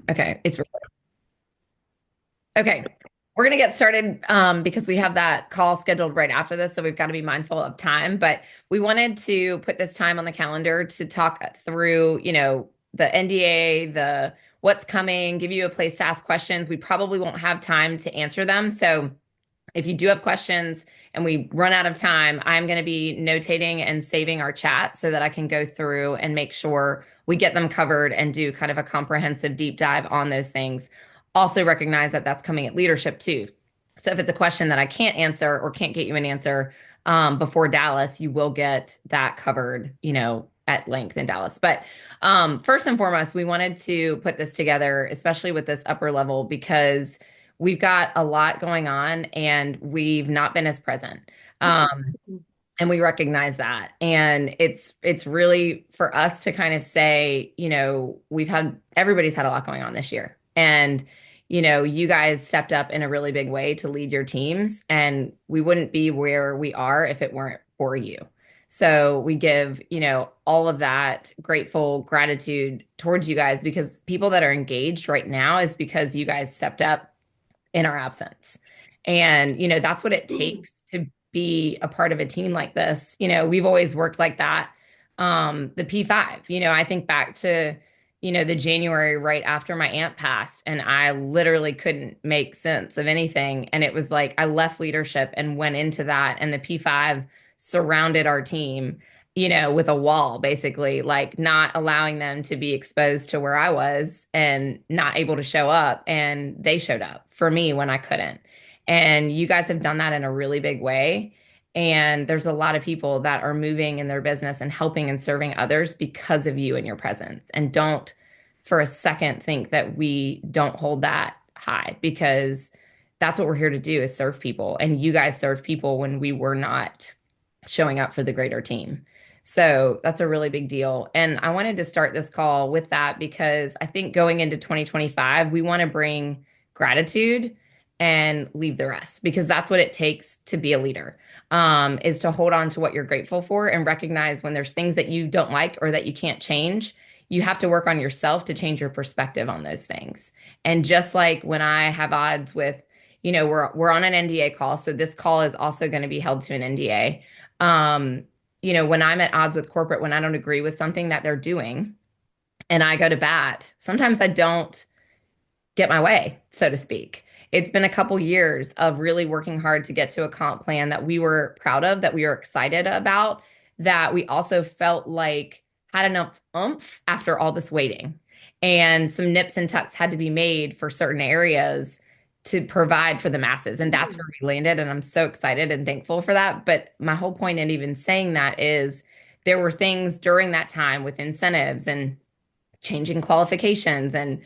Okay, it's okay. We're gonna get started because we have that call scheduled right after this, so we've got to be mindful of time. But we wanted to put this time on the calendar to talk through, the NDA, the what's coming, give you a place to ask questions. We probably won't have time to answer them, so if you do have questions and we run out of time, I'm going to be notating and saving our chat so that I can go through and make sure we get them covered and do kind of a comprehensive deep dive on those things. Also recognize that that's coming at leadership too. So if it's a question that I can't answer or can't get you an answer before Dallas, you will get that covered, at length in Dallas. But first and foremost, we wanted to put this together, especially with this upper level, because we've got a lot going on and we've not been as present. Um, and we recognize that. And it's really for us to kind of say, everybody's had a lot going on this year. And you guys stepped up in a really big way to lead your teams, and we wouldn't be where we are if it weren't for you. So we give, all of that grateful gratitude towards you guys, because people that are engaged right now is because you guys stepped up in our absence. And, that's what it takes to be a part of a team like this. We've always worked like that. The P5, I think back to, the January right after my aunt passed, and I literally couldn't make sense of anything. And it was like I left leadership and went into that, and the P5 surrounded our team, with a wall, basically, like not allowing them to be exposed to where I was and not able to show up. And they showed up for me when I couldn't. And you guys have done that in a really big way. And there's a lot of people that are moving in their business and helping and serving others because of you and your presence. And don't for a second think that we don't hold that high, because that's what we're here to do, is serve people. And you guys served people when we were not showing up for the greater team. So that's a really big deal. And I wanted to start this call with that because I think going into 2025, we want to bring gratitude and leave the rest, because that's what it takes to be a leader, is to hold on to what you're grateful for and recognize when there's things that you don't like or that you can't change. You have to work on yourself to change your perspective on those things. And just like when I have odds with, we're on an NDA call, so this call is also going to be held to an NDA. When I'm at odds with corporate, when I don't agree with something that they're doing and I go to bat, sometimes I don't get my way, so to speak. It's been a couple years of really working hard to get to a comp plan that we were proud of, that we were excited about, that we also felt like had enough oomph after all this waiting. And some nips and tucks had to be made for certain areas to provide for the masses. And that's where we landed. And I'm so excited and thankful for that. But my whole point in even saying that is there were things during that time with incentives and changing qualifications and,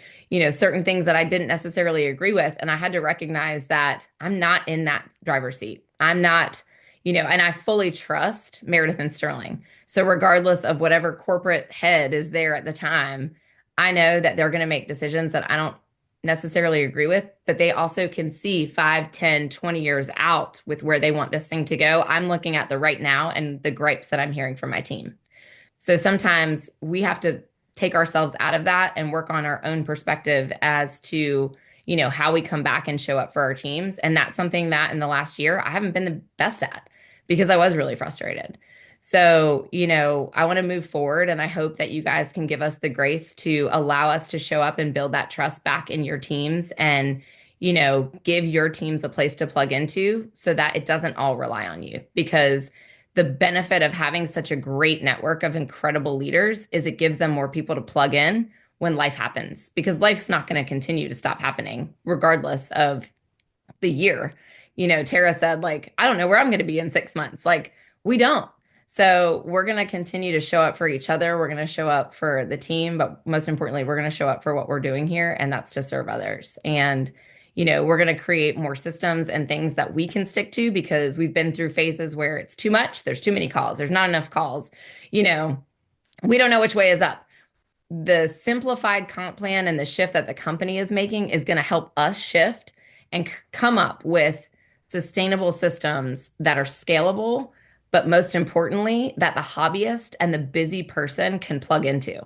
certain things that I didn't necessarily agree with. And I had to recognize that I'm not in that driver's seat. I'm not, and I fully trust Meredith and Sterling. So regardless of whatever corporate head is there at the time, I know that they're going to make decisions that I don't necessarily agree with, but they also can see 5, 10, 20 years out with where they want this thing to go. I'm looking at the right now and the gripes that I'm hearing from my team. So sometimes we have to take ourselves out of that and work on our own perspective as to, how we come back and show up for our teams. And that's something that in the last year, I haven't been the best at, because I was really frustrated. So, I want to move forward, and I hope that you guys can give us the grace to allow us to show up and build that trust back in your teams and, give your teams a place to plug into so that it doesn't all rely on you. Because the benefit of having such a great network of incredible leaders is it gives them more people to plug in when life happens, because life's not going to continue to stop happening regardless of the year. Tara said, like, I don't know where I'm going to be in 6 months. Like, we don't. So we're going to continue to show up for each other. We're going to show up for the team, but most importantly, we're going to show up for what we're doing here, and that's to serve others. And, we're going to create more systems and things that we can stick to, because we've been through phases where it's too much. There's too many calls. There's not enough calls. We don't know which way is up. The simplified comp plan and the shift that the company is making is going to help us shift and come up with sustainable systems that are scalable, but most importantly, that the hobbyist and the busy person can plug into.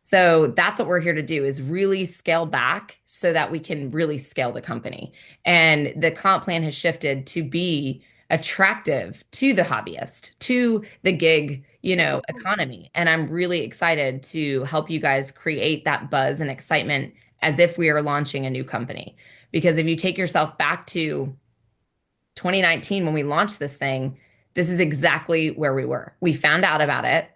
So that's what we're here to do is really scale back so that we can really scale the company. And the comp plan has shifted to be attractive to the hobbyist, to the gig, economy. And I'm really excited to help you guys create that buzz and excitement as if we are launching a new company. Because if you take yourself back to 2019 when we launched this thing, this is exactly where we were. We found out about it.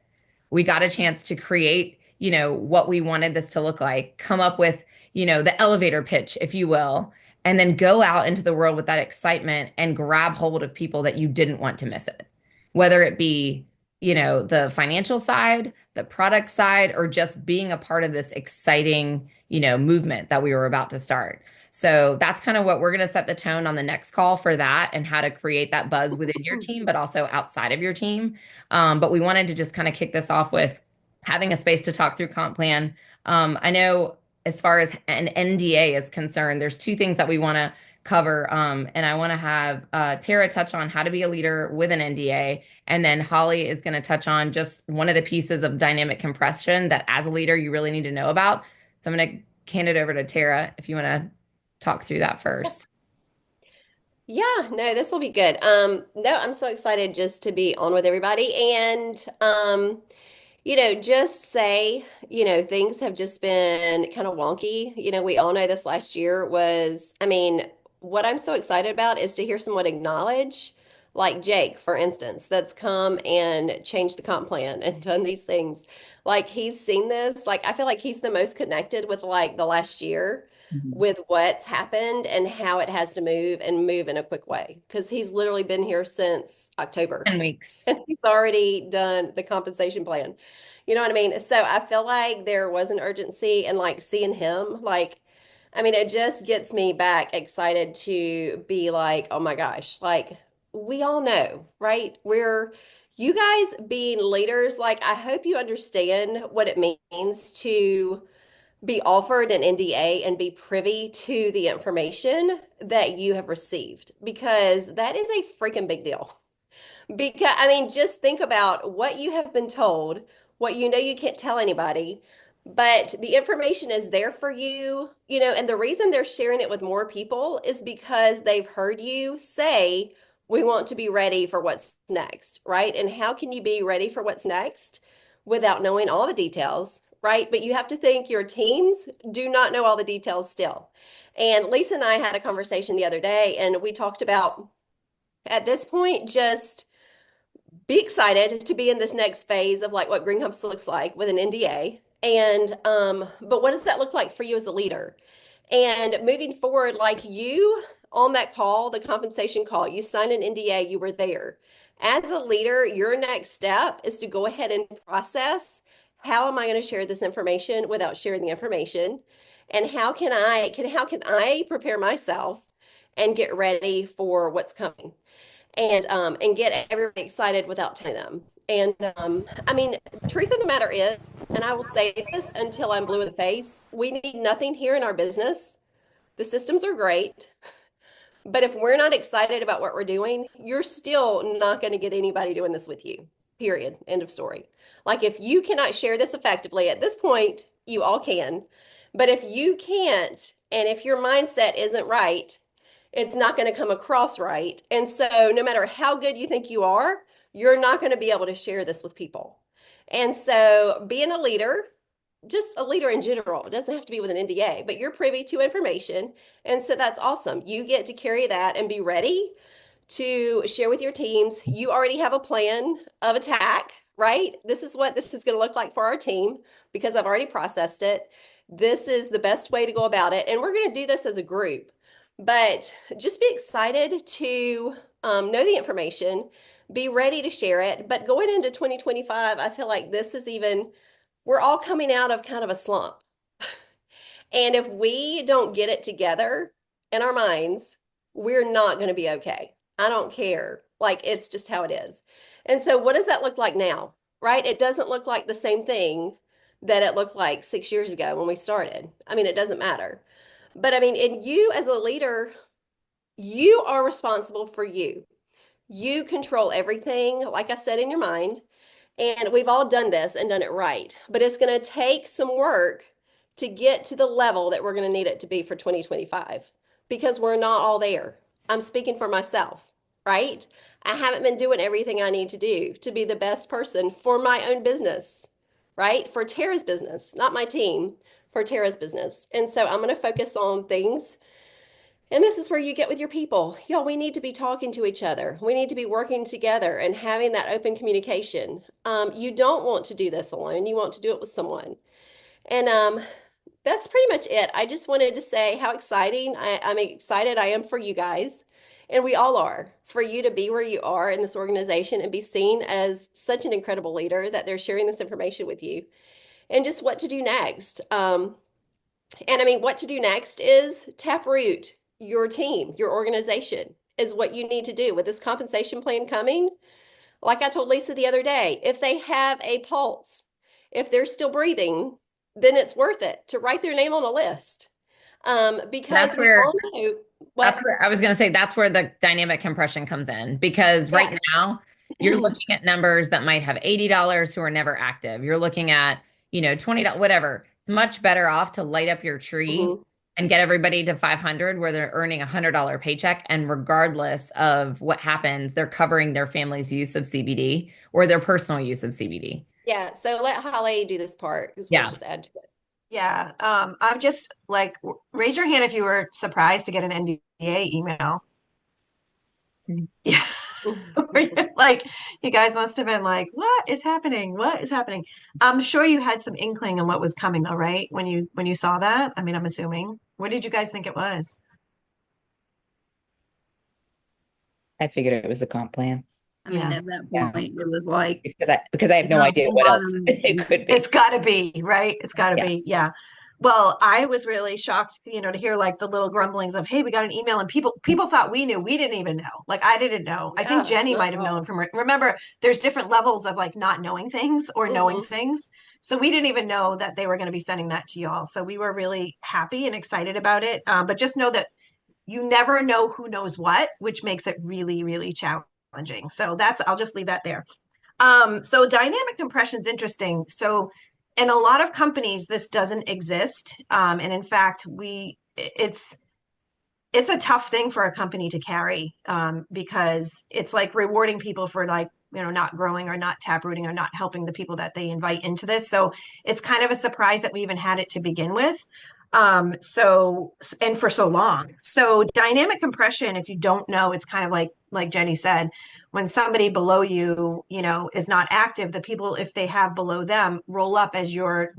We got a chance to create, what we wanted this to look like, come up with, the elevator pitch, if you will, and then go out into the world with that excitement and grab hold of people that you didn't want to miss it. Whether it be, the financial side, the product side, or just being a part of this exciting, movement that we were about to start. So that's kind of what we're going to set the tone on the next call for that and how to create that buzz within your team, but also outside of your team. But we wanted to just kind of kick this off with having a space to talk through comp plan. I know as far as an NDA is concerned, there's two things that we want to cover. And I want to have Tara touch on how to be a leader with an NDA. And then Holly is going to touch on just one of the pieces of dynamic compression that as a leader, you really need to know about. So I'm going to hand it over to Tara if you want to talk through that first. Yeah, no, this will be good. No, I'm so excited just to be on with everybody and just say, things have just been kind of wonky. We all know this last year was, I mean, what I'm so excited about is to hear someone acknowledge, like Jake, for instance, that's come and changed the comp plan and done these things. Like he's seen this, like I feel like he's the most connected with like the last year Mhm. with what's happened and how it has to move and move in a quick way because he's literally been here since October 10 weeks. and he's already done the compensation plan. You know what I mean? So I feel like there was an urgency and like seeing him, like, I mean, it just gets me back excited to be like, oh my gosh, like we all know, right? You guys being leaders, like, I hope you understand what it means to be offered an NDA and be privy to the information that you have received because that is a freaking big deal. Because, I mean, just think about what you have been told, what you know you can't tell anybody, but the information is there for you, and the reason they're sharing it with more people is because they've heard you say, we want to be ready for what's next, right? And how can you be ready for what's next without knowing all the details, right? But you have to think your teams do not know all the details still. And Lisa and I had a conversation the other day, and we talked about at this point, just be excited to be in this next phase of like what Green Hubs looks like with an NDA. And but what does that look like for you as a leader? And moving forward, like you on that call, the compensation call, you signed an NDA, you were there. As a leader, your next step is to go ahead and process how am I going to share this information without sharing the information? And how can I prepare myself and get ready for what's coming? And get everybody excited without telling them. And I mean, truth of the matter is, and I will say this until I'm blue in the face, we need nothing here in our business. The systems are great, but if we're not excited about what we're doing, you're still not going to get anybody doing this with you. Period. End of story. Like if you cannot share this effectively at this point, you all can. But if you can't, and if your mindset isn't right, it's not going to come across right. And so no matter how good you think you are, you're not going to be able to share this with people. And so being a leader, just a leader in general, it doesn't have to be with an NDA, but you're privy to information. And so that's awesome. You get to carry that and be ready to share with your teams. You already have a plan of attack, right? This is what this is going to look like for our team because I've already processed it. This is the best way to go about it. And we're going to do this as a group, but just be excited to know the information, be ready to share it. But going into 2025, I feel like this is even, we're all coming out of kind of a slump. And if we don't get it together in our minds, we're not going to be okay. I don't care. Like it's just how it is. And so, what does that look like now? Right? It doesn't look like the same thing that it looked like 6 years ago when we started. I mean, it doesn't matter. But I mean, and you as a leader, you are responsible for you. You control everything, like I said, in your mind. And we've all done this and done it right, but it's going to take some work to get to the level that we're going to need it to be for 2025 because we're not all there. I'm speaking for myself, right? I haven't been doing everything I need to do to be the best person for my own business, right? For Tara's business, not my team, for Tara's business. And so I'm going to focus on things, and this is where you get with your people. Y'all, we need to be talking to each other. We need to be working together and having that open communication. You don't want to do this alone. You want to do it with someone. And that's pretty much it. I just wanted to say how exciting I'm excited I am for you guys. And we all are for you to be where you are in this organization and be seen as such an incredible leader that they're sharing this information with you and just what to do next. And I mean, what to do next is taproot your team, your organization is what you need to do with this compensation plan coming. Like I told Lisa the other day, if they have a pulse, if they're still breathing, then it's worth it to write their name on a list. Because That's we where all know That's what. where I was going to say that's where the dynamic compression comes in because Yeah. right now you're looking at numbers that might have $80 who are never active. You're looking at, $20, whatever. It's much better off to light up your tree Mhm. and get everybody to 500 where they're earning a $100 paycheck. And regardless of what happens, they're covering their family's use of CBD or their personal use of CBD. Yeah. So let Holly do this part because we'll Yeah. just add to it. Yeah. I'm just like, raise your hand if you were surprised to get an NDA email. Yeah. Like, you guys must have been like, what is happening? What is happening? I'm sure you had some inkling on what was coming though, right? When you saw that? I mean, I'm assuming. What did you guys think it was? I figured it was the comp plan. I mean, Yeah. at that Yeah. point, it was like Because I have no not a idea whole what lot else of, it could It's be. gotta be, right? It's gotta Yeah. be. Yeah. Well, I was really shocked, to hear like the little grumblings of, hey, we got an email, and people thought we knew. We didn't even know. Like I didn't know. I think Yeah, Jenny not might at have known all. from remember, there's different levels of like not knowing things or knowing Hmm. things. So we didn't even know that they were going to be sending that to y'all. So we were really happy and excited about it. But just know that you never know who knows what, which makes it really, really challenging. So I'll just leave that there. So dynamic compression is interesting. So in a lot of companies, this doesn't exist. And in fact, it's a tough thing for a company to carry, because it's like rewarding people for like, not growing or not taprooting or not helping the people that they invite into this. So it's kind of a surprise that we even had it to begin with. And for so long. So dynamic compression, if you don't know, it's kind of like Jenny said, when somebody below you, is not active, the people, if they have below them, roll up as your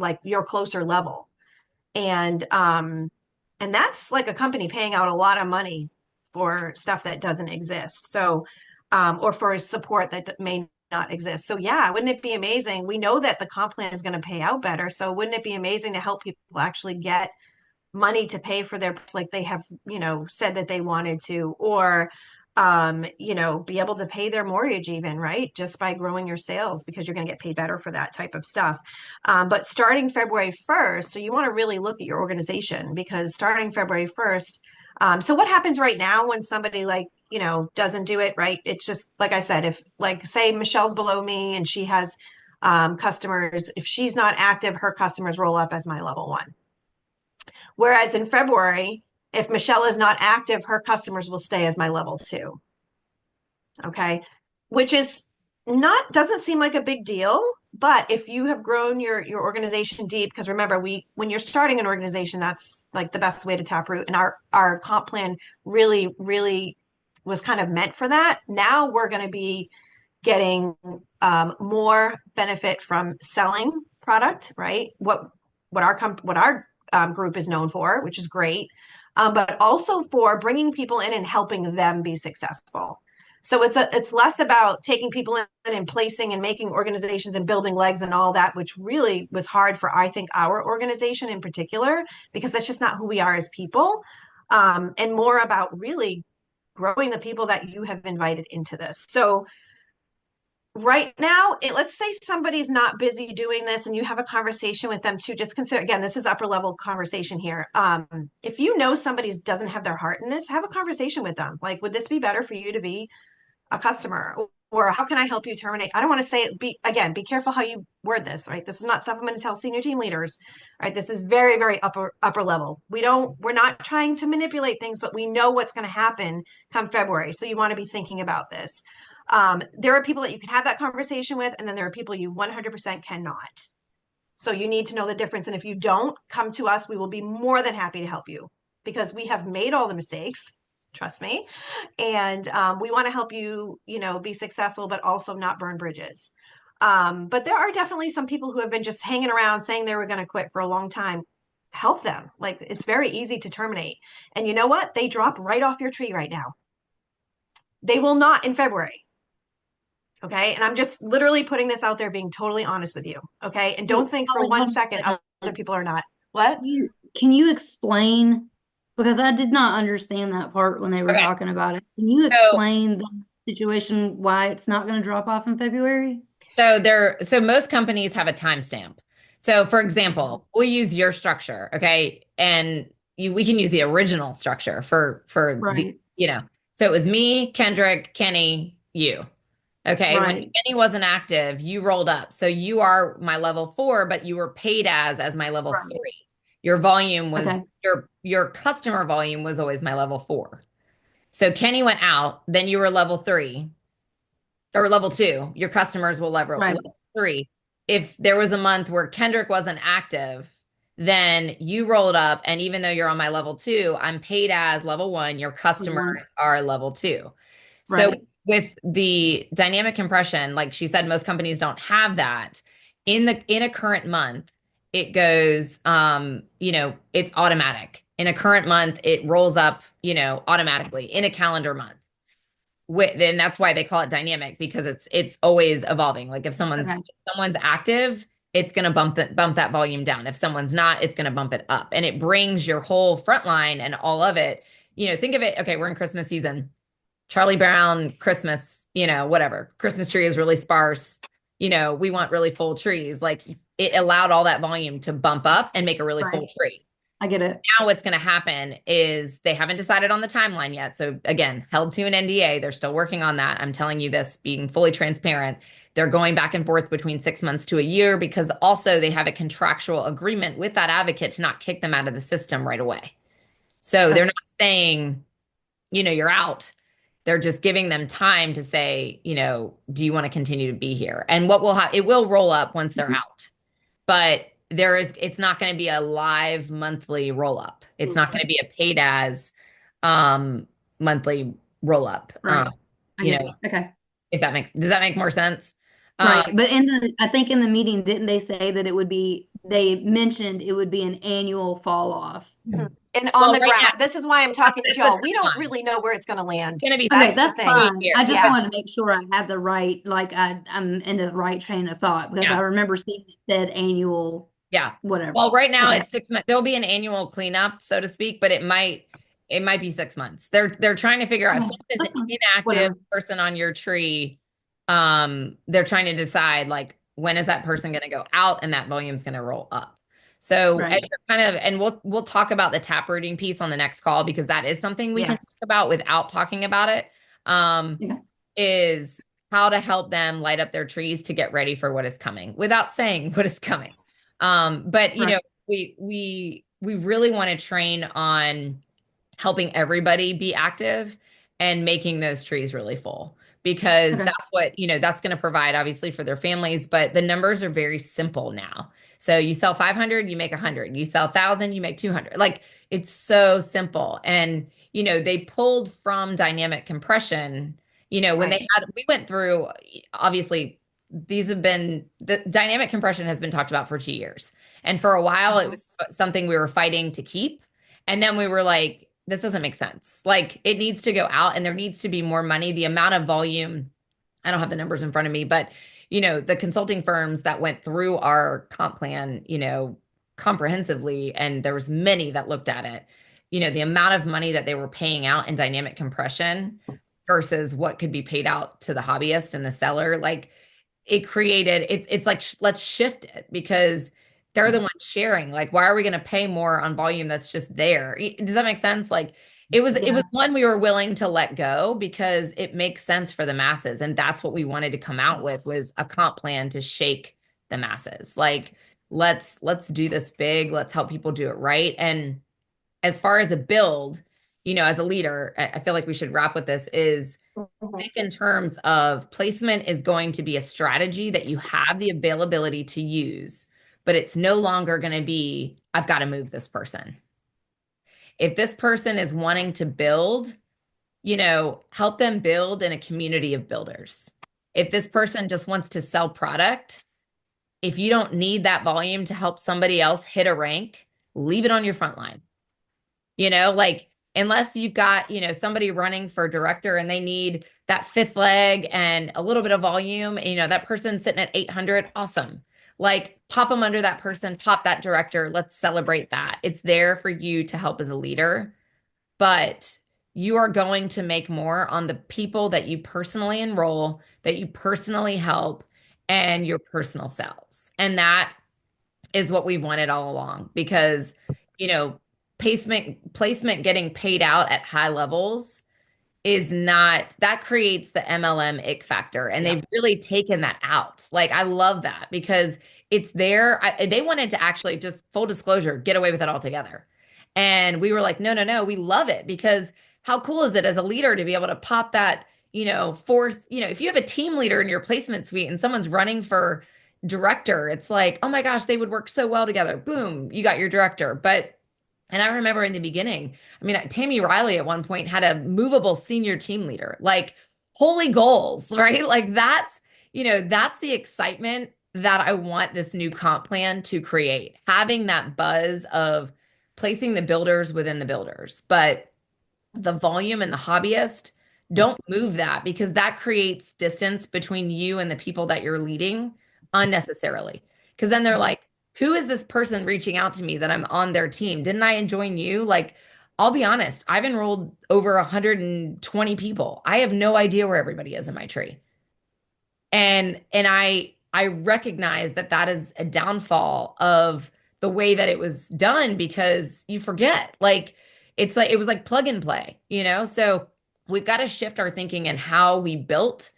closer level. And that's like a company paying out a lot of money for stuff that doesn't exist. So, or for support that may not exist. So yeah, wouldn't it be amazing? We know that the comp plan is going to pay out better. So wouldn't it be amazing to help people actually get money to pay for their, like they have, said that they wanted to, or be able to pay their mortgage even, right? Just by growing your sales, because you're going to get paid better for that type of stuff. But starting February 1st, so you want to really look at your organization, because starting February 1st, so what happens right now when somebody like, doesn't do it, right? It's just, like I said, if like, say Michelle's below me and she has customers, if she's not active, her customers roll up as my level one. Whereas in February, if Michelle is not active, her customers will stay as my level two. Okay. Which is doesn't seem like a big deal. But if you have grown your organization deep, because remember, when you're starting an organization, that's like the best way to taproot. And our comp plan really, really was kind of meant for that. Now we're going to be getting more benefit from selling product, right? What our group is known for, which is great, but also for bringing people in and helping them be successful. So it's less about taking people in and placing and making organizations and building legs and all that, which really was hard for, I think, our organization in particular, because that's just not who we are as people, and more about really growing the people that you have invited into this. So right now, let's say somebody's not busy doing this and you have a conversation with them too. Just consider, again, this is upper level conversation here. If you know somebody doesn't have their heart in this, have a conversation with them. Like, would this be better for you to be a customer? or how can I help you terminate? I don't want to say it. Be careful how you word this, right? This is not stuff I'm going to tell senior team leaders, right? This is very, very upper level. We're not trying to manipulate things, but we know what's going to happen come February. So you want to be thinking about this. There are people that you can have that conversation with, and then there are people you 100% cannot. So you need to know the difference. And if you don't come to us, we will be more than happy to help you because we have made all the mistakes. Trust me. And we want to help you, be successful, but also not burn bridges. But there are definitely some people who have been just hanging around saying they were going to quit for a long time. Help them. Like it's very easy to terminate. And you know what? They drop right off your tree right now. They will not in February. Okay. And I'm just literally putting this out there, being totally honest with you. Okay. And don't think for Holly, one hold on a second second. other people are not. What? Can you explain, because I did not understand that part when they were Okay. talking about it. Can you So, explain the situation why it's not going to drop off in February? so most companies have a timestamp. So for example, we'll use your structure, okay? And we can use the original structure for the, Right, so it was me, Kendrick, Kenny, you. Okay. When right, Kenny wasn't active, you rolled up. So you are my level 4, but you were paid as my level right. 3. Your volume was Okay, your customer volume was always my level 4. So Kenny went out, then you were level 3 or level 2. Your customers will right, level 3. If there was a month where Kendrick wasn't active, then you rolled up, and even though you're on my level 2, I'm paid as level 1. Your customers mhm, are level 2. So right, with the dynamic compression, like she said, most companies don't have that. In a current month, it goes, it's automatic. In a current month, it rolls up, automatically in a calendar month. And that's why they call it dynamic, because it's always evolving. Like if okay, someone's active, it's going to bump that volume down. If someone's not, it's going to bump it up, and it brings your whole front line and all of it. Think of it. Okay, we're in Christmas season. Charlie Brown, Christmas, whatever. Christmas tree is really sparse. We want really full trees. Like it allowed all that volume to bump up and make a really right. full tree. I get it. Now what's going to happen is they haven't decided on the timeline yet. So again, held to an NDA. They're still working on that. I'm telling you this, being fully transparent. They're going back and forth between 6 months to a year, because also they have a contractual agreement with that advocate to not kick them out of the system right away. So they're Okay, not saying, you're out. They're just giving them time to say, do you want to continue to be here? And it will roll up once they're out, but it's not going to be a live monthly roll up. It's not going to be a paid as um, monthly roll up. right. I get it. Okay. Does that make more sense? Um, Right. But I think in the meeting, didn't they say that they mentioned it would be an annual fall off? And on well, the right now, ground, this is why I'm talking to it's the y'all. We don't timeline. really know where it's going to land. It's going to be Okay, That's the that's thing. fine. here. I just Yeah. wanted to make sure I had the right, like I'm in the right train of thought, because I Yeah. remember seeing it said annual, Yeah. whatever. Well, right now Okay. it's 6 months. There'll be an annual cleanup, so to speak, but it might be 6 months. They're trying to figure out if Okay, someone is that's an fine. inactive Whatever. person on your tree. They're trying to decide, like, when is that person going to go out and that volume's going to roll up. So as Right. you're and we'll talk about the tap rooting piece on the next call, because that is something we can Yeah. talk about without talking about it. Yeah. Is how to help them light up their trees to get ready for what is coming without saying what is coming. But Right. we really want to train on helping everybody be active and making those trees really full, because Okay. that's going to provide obviously for their families, but the numbers are very simple now. So you sell 500, you make 100. You sell 1,000, you make 200. Like it's so simple. And they pulled from dynamic compression, when Right. we went through, obviously the dynamic compression has been talked about for 2 years. And for a while, it Mhm. was something we were fighting to keep. And then we were like, this doesn't make sense. Like it needs to go out and there needs to be more money. The amount of volume, I don't have the numbers in front of me, but the consulting firms that went through our comp plan, comprehensively, and there was many that looked at it, the amount of money that they were paying out in dynamic compression versus what could be paid out to the hobbyist and the seller, like it's like let's shift it, because they're the ones sharing. Like why are we going to pay more on volume that's just there? Does that make sense? Like It was one we were willing to let go because it makes sense for the masses. And that's what we wanted to come out with, was a comp plan to shake the masses. Like, let's do this big, let's help people do it right. And as far as a build, as a leader, I feel like we should wrap with this, is think in terms of placement is going to be a strategy that you have the availability to use, but it's no longer going to be, I've got to move this person. If this person is wanting to build, help them build in a community of builders. If this person just wants to sell product, if you don't need that volume to help somebody else hit a rank, leave it on your front line. Like, unless you've got, somebody running for director and they need that fifth leg and a little bit of volume, and, that person sitting at 800, awesome. Like, pop them under that person, pop that director. Let's celebrate that. It's there for you to help as a leader, but you are going to make more on the people that you personally enroll, that you personally help, and your personal selves. And that is what we've wanted all along, because, placement getting paid out at high levels is not, that creates the MLM ick factor. And they've really taken that out. Like, I love that because it's there. They wanted to actually, just full disclosure, get away with it altogether. And we were like, no, we love it, because how cool is it as a leader to be able to pop that, fourth, if you have a team leader in your placement suite and someone's running for director, it's like, oh my gosh, they would work so well together. Boom, you got your director. And I remember in the beginning, I mean, Tammy Riley at one point had a movable senior team leader, like, holy goals, right? Like, that's the excitement that I want this new comp plan to create, having that buzz of placing the builders within the builders. But the volume and the hobbyist, don't move that, because that creates distance between you and the people that you're leading unnecessarily. Because then they're like, who is this person reaching out to me that I'm on their team? Didn't I join you? Like, I'll be honest, I've enrolled over 120 people. I have no idea where everybody is in my tree. And I recognize that that is a downfall of the way that it was done, because you forget. Like, it's like, it was like plug and play, So we've got to shift our thinking and how we built,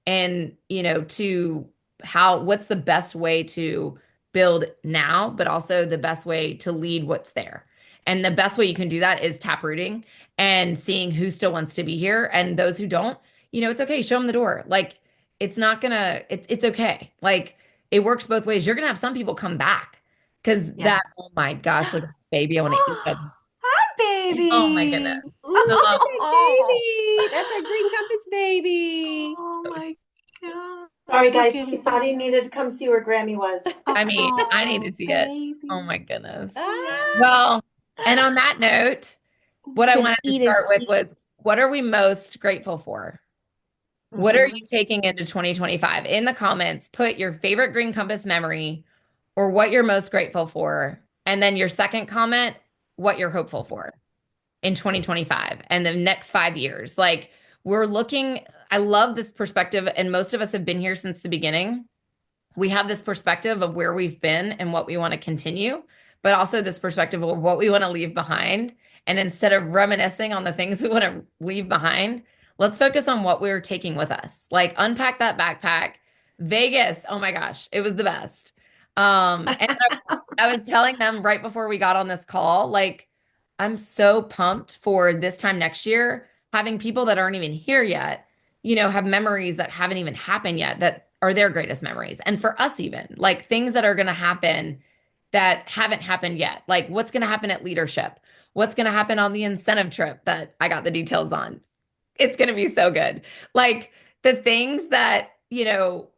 and, to what's the best way to build now, but also the best way to lead what's there. And the best way you can do that is tap rooting and seeing who still wants to be here. And those who don't, it's okay. Show them the door. Like, it's not gonna, it's okay. Like, it works both ways. You're gonna have some people come back because oh my gosh, look at the baby. I want to eat them. Hi, baby. Oh my goodness. Baby. That's our Green Compass baby. Oh my God. Sorry, guys. Thought needed to come see where Grammy was. I mean, I need to see baby. it. Oh my goodness. Ah. Well, and on that note, what I wanted to start with was, what are we most grateful for? What are you taking into 2025? In the comments, put your favorite Green Compass memory or what you're most grateful for. And then your second comment, what you're hopeful for in 2025 and the next 5 years. Like, we're looking, I love this perspective. And most of us have been here since the beginning. We have this perspective of where we've been and what we want to continue, but also this perspective of what we want to leave behind. And instead of reminiscing on the things we want to leave behind, let's focus on what we're taking with us. Like, unpack that backpack. Vegas, oh my gosh, it was the best. And I was telling them right before we got on this call, like, I'm so pumped for this time next year, having people that aren't even here yet, have memories that haven't even happened yet, that are their greatest memories. And for us, even like things that are going to happen that haven't happened yet. Like, what's going to happen at leadership? What's going to happen on the incentive trip that I got the details on? It's going to be so good. Like, the things that,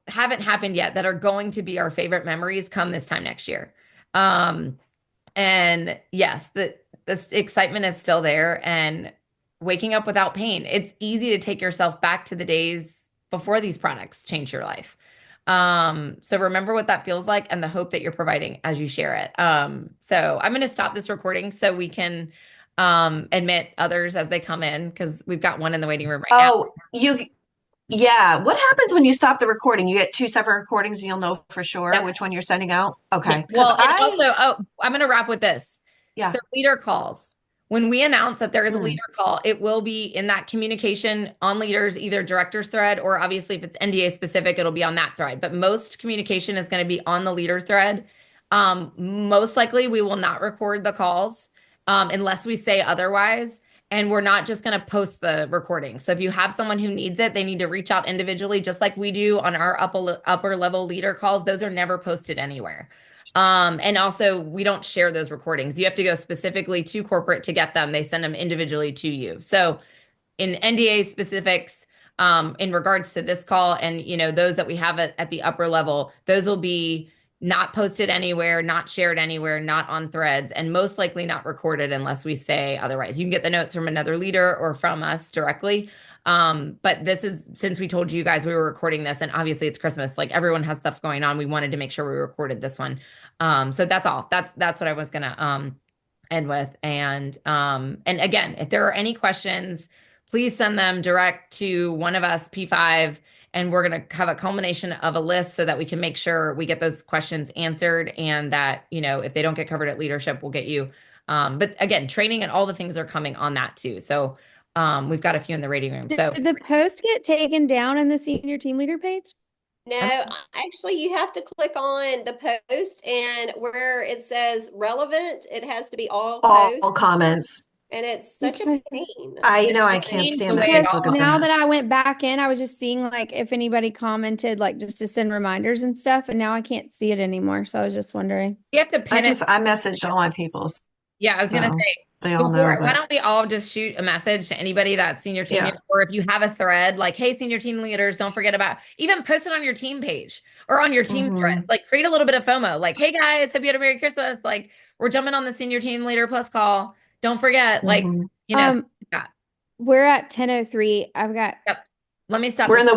haven't happened yet that are going to be our favorite memories come this time next year. And yes, this excitement is still there, and waking up without pain. It's easy to take yourself back to the days before these products change your life. So remember what that feels like and the hope that you're providing as you share it. So I'm going to stop this recording so we can admit others as they come in, because we've got one in the waiting room right now. Yeah. What happens when you stop the recording? You get two separate recordings and you'll know for sure which one you're sending out. Okay. Well, and also, I'm going to wrap with this. Yeah. The leader calls. when we announce that there is a Hmm. leader call, it will be in that communication on leaders, either director's thread, or obviously if it's NDA specific, it'll be on that thread. But most communication is going to be on the leader thread. Most likely we will not record the calls unless we say otherwise. And we're not just going to post the recording. So if you have someone who needs it, they need to reach out individually, just like we do on our upper level leader calls. Those are never posted anywhere. And also we don't share those recordings. You have to go specifically to corporate to get them. They send them individually to you. So in NDA specifics, in regards to this call and, you know, those that we have at the upper level, those will be not posted anywhere, not shared anywhere, not on threads, and most likely not recorded unless we say otherwise. You can get the notes from another leader or from us directly. But this is, since we told you guys we were recording this, and obviously it's Christmas, like everyone has stuff going on. We wanted to make sure we recorded this one. So that's all. That's what I was gonna end with. And again, if there are any questions, please send them direct to one of us, P5, and we're going to have a culmination of a list so that we can make sure we get those questions answered, and that, you know, if they don't get covered at leadership, we'll get you. But again, training and all the things are coming on that too. So we've got a few in the rating room. So Did the post get taken down in the senior team leader page? No, actually, you have to click on the post, and where it says relevant, it has to be all posts, All comments. and it's such a Okay. pain. I know I It's can't changed stand the that way it Facebook all- has done Now that. that I went back in, I was just seeing like if anybody commented, like just to send reminders and stuff, and now I can't see it anymore. So I was just wondering. you have to pin it. I messaged all my people, Yeah, I was gonna so say, they all know. why But don't we all just shoot a message to anybody that's senior team, Yeah. or if you have a thread like, hey, senior team leaders, don't forget about, even post it on your team page or on your team Mhm. threads, like create a little bit of FOMO, like, hey guys, hope you had a Merry Christmas. Like, we're jumping on the senior team leader plus call. Don't forget, like, Mhm. you know, Um, that. we're at 10:03. I've got Yep. Let me stop We're this. in the